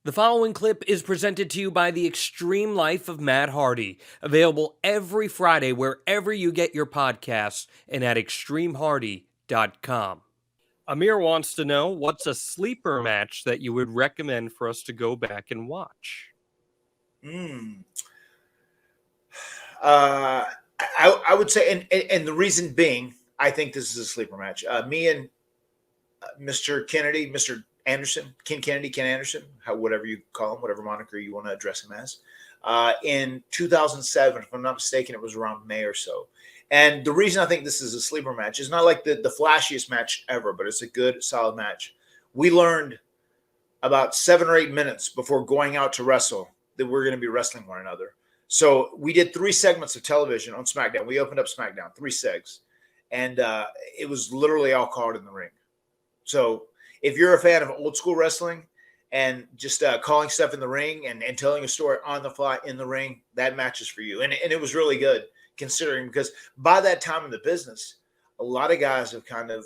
The following clip is presented to you by The Extreme Life of Matt Hardy, available every Friday wherever you get your podcasts and at extremehardy.com. Amir wants to know, what's a sleeper match that you would recommend for us to go back and watch? I would say, and the reason being, I think this is a sleeper match. Me and Mr. Kennedy, Mr. Anderson, Ken Kennedy, Ken Anderson, whatever you call him, whatever moniker you want to address him as. In 2007, if I'm not mistaken, it was around May or so. And the reason I think this is a sleeper match is not like the flashiest match ever, but it's a good, solid match. We learned about 7 or 8 minutes before going out to wrestle that we're going to be wrestling one another. So we did 3 segments of television on SmackDown. We opened up SmackDown, 3 segs. And it was literally all called in the ring. So if you're a fan of old school wrestling and just calling stuff in the ring and telling a story on the fly in the ring, that match is for you. And it was really good considering, because by that time in the business, a lot of guys have kind of,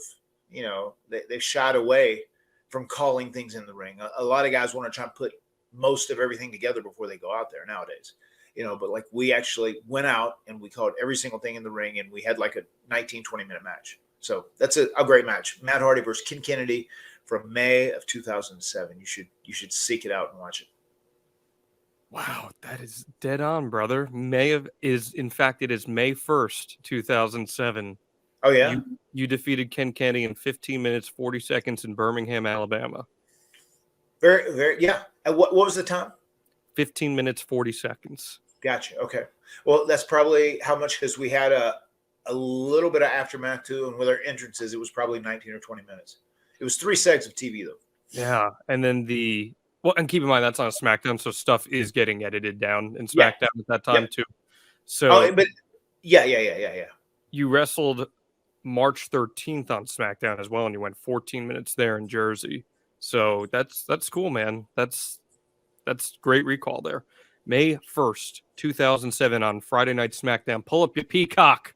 they've shied away from calling things in the ring. A lot of guys want to try and put most of everything together before they go out there nowadays. But like we actually went out and we called every single thing in the ring, and we had like a 19, 20-minute match. So that's a great match. Matt Hardy versus Ken Kennedy from May of 2007. You should seek it out and watch it. Wow, that is dead on, brother. It is May 1st, 2007. Oh yeah. You defeated Ken Kennedy in 15 minutes 40 seconds in Birmingham, Alabama. Very, very, yeah. And what was the time? 15 minutes 40 seconds. Gotcha. Okay. Well, that's probably how much, because we had a little bit of aftermath too, and with our entrances, it was probably 19 or 20 minutes. It was 3 segs of TV though. Yeah, and then and keep in mind that's on SmackDown, so stuff is getting edited down in SmackDown at that time too. So, but yeah. You wrestled March 13th on SmackDown as well, and you went 14 minutes there in Jersey. So that's cool, man. That's great recall there. May 1st, 2007 on Friday Night SmackDown. Pull up your Peacock.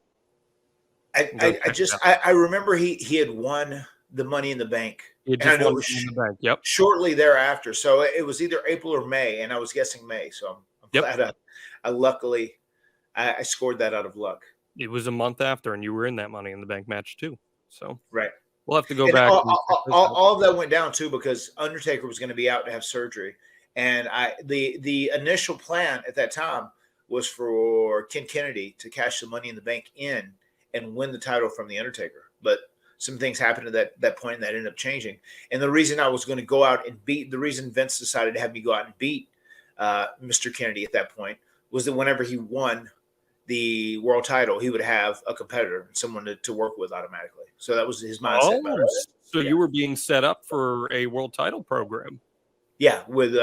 I remember he had won the Money in the Bank. And I know it was yep. Shortly thereafter. So it was either April or May, and I was guessing May. So I'm glad I scored that out of luck. It was a month after, and you were in that Money in the Bank match too. So right. We'll have to go back. All of that went down too because Undertaker was going to be out to have surgery. And the initial plan at that time was for Ken Kennedy to cash the Money in the Bank in and win the title from the Undertaker. But some things happened at that point, and that ended up changing. And the reason I was going to go out and the reason Vince decided to have me go out and beat Mr. Kennedy at that point was that whenever he won the world title, he would have a competitor, someone to work with automatically. So that was his mindset. So you were being set up for a world title program. Yeah, with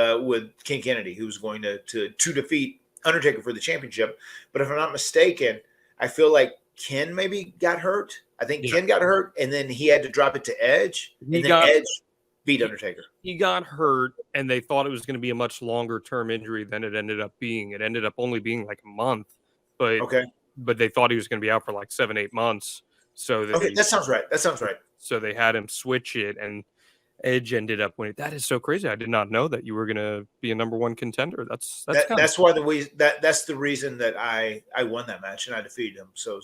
Ken Kennedy, who was going to defeat Undertaker for the championship. But if I'm not mistaken, I feel like Ken maybe got hurt. I think Ken got hurt, and then he had to drop it to Edge, Edge beat Undertaker. He got hurt, and they thought it was going to be a much longer-term injury than it ended up being. It ended up only being like a month, but they thought he was going to be out for like 7-8 months. So that sounds right. So they had him switch it, and Edge ended up winning. That is so crazy. I did not know that you were going to be a number 1 contender. That's why that's the reason that I won that match and I defeated him. So,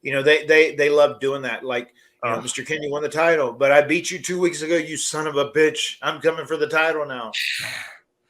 they love doing that. Like, Mr. Kennedy won the title, but I beat you 2 weeks ago. You son of a bitch! I'm coming for the title now.